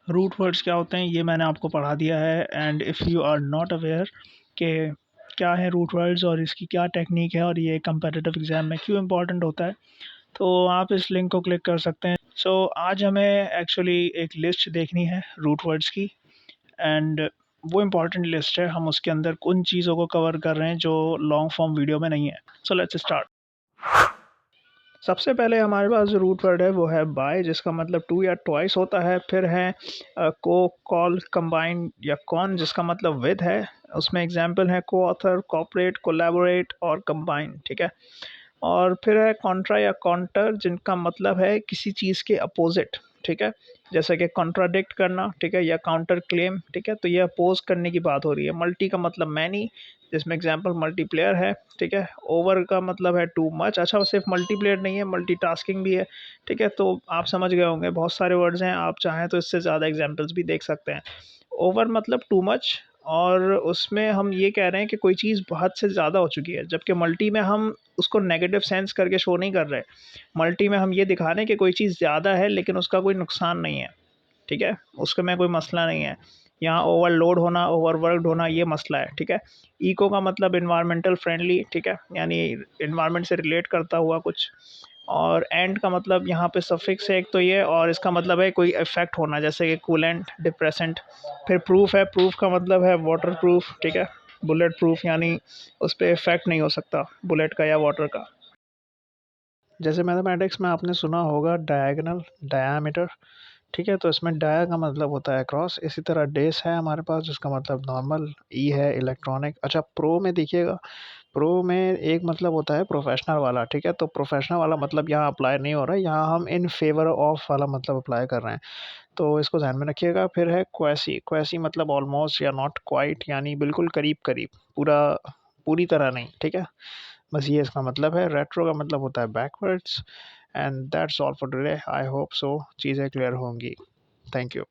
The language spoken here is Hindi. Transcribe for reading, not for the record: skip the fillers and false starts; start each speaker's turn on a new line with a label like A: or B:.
A: रूट वर्ड्स क्या होते हैं ये मैंने आपको पढ़ा दिया है। And if you are not aware कि क्या है रूट वर्ड्स और इसकी क्या टेक्निक है और ये कंपेटिटिव एग्ज़ाम में क्यों इम्पोर्टेंट होता है, तो आप इस लिंक को क्लिक कर सकते हैं। सो आज हमें एक्चुअली एक लिस्ट देखनी है रूट वर्ड्स की, एंड वो इम्पॉर्टेंट लिस्ट है। हम उसके अंदर उन चीज़ों को कवर कर रहे हैं जो लॉन्ग फॉर्म वीडियो में नहीं है। So let's start. सबसे पहले हमारे पास जो रूट वर्ड है वो है बाय, जिसका मतलब टू या ट्वाइस होता है। फिर है को, कॉल, कंबाइन या कॉन, जिसका मतलब विद है। उसमें एग्जांपल है को ऑथर, कॉपरेट, कोलैबोरेट और कंबाइन, ठीक है। और फिर है कॉन्ट्रा या कॉन्टर, जिनका मतलब है किसी चीज़ के अपोजिट, ठीक है। जैसे कि कॉन्ट्राडिक्ट करना, ठीक है, या काउंटर क्लेम, ठीक है। तो ये अपोज करने की बात हो रही है। मल्टी का मतलब मैनी, जिसमें एग्जांपल मल्टीप्लेयर है, ठीक है। ओवर का मतलब है टू मच। अच्छा, वो सिर्फ मल्टीप्लेयर नहीं है, मल्टीटास्किंग भी है, ठीक है। तो आप समझ गए होंगे, बहुत सारे वर्ड्स हैं, आप चाहें तो इससे ज़्यादा एग्जांपल्स भी देख सकते हैं। ओवर मतलब टू मच, और उसमें हम ये कह रहे हैं कि कोई चीज़ हद से ज़्यादा हो चुकी है। जबकि मल्टी में हम उसको नेगेटिव सेंस करके शो नहीं कर रहे। मल्टी में हम ये दिखा रहे हैं कि कोई चीज़ ज़्यादा है लेकिन उसका कोई नुकसान नहीं है, ठीक है, उसमें कोई मसला नहीं है। यहाँ ओवरलोड होना, ओवरवर्कड होना, ये मसला है, ठीक है। इको का मतलब इन्वायरमेंटल फ्रेंडली, ठीक है, यानी इन्वायरमेंट से रिलेट करता हुआ कुछ। और एंड का मतलब यहाँ पे सफिक्स है एक तो ये, और इसका मतलब है कोई इफेक्ट होना, जैसे कि कूलेंट, डिप्रेसेंट। फिर प्रूफ है, प्रूफ का मतलब है वाटर प्रूफ, ठीक है। बुलेट प्रूफ यानी उस पर इफेक्ट नहीं हो सकता बुलेट का या वाटर का। जैसे मैथमेटिक्स में आपने सुना होगा डायगोनल, डायामीटर, ठीक है। तो इसमें डाया का मतलब होता है क्रॉस। इसी तरह डेस है हमारे पास, जिसका मतलब नॉर्मल। ई है इलेक्ट्रॉनिक। अच्छा, प्रो में देखिएगा, प्रो में एक मतलब होता है प्रोफेशनल वाला, ठीक है। तो प्रोफेशनल वाला मतलब यहाँ अप्लाई नहीं हो रहा है, यहाँ हम इन फेवर ऑफ वाला मतलब अप्लाई कर रहे हैं। तो इसको ध्यान में रखिएगा। फिर है क्वैसी, क्वैसी मतलब ऑलमोस्ट या नॉट क्वाइट, यानी बिल्कुल करीब करीब, पूरा, पूरी तरह नहीं, ठीक है। बस ये इसका मतलब है। रेट्रो का मतलब होता है backwards. And that's all for today. I hope so चीज़ें क्लियर होंगी। Thank you.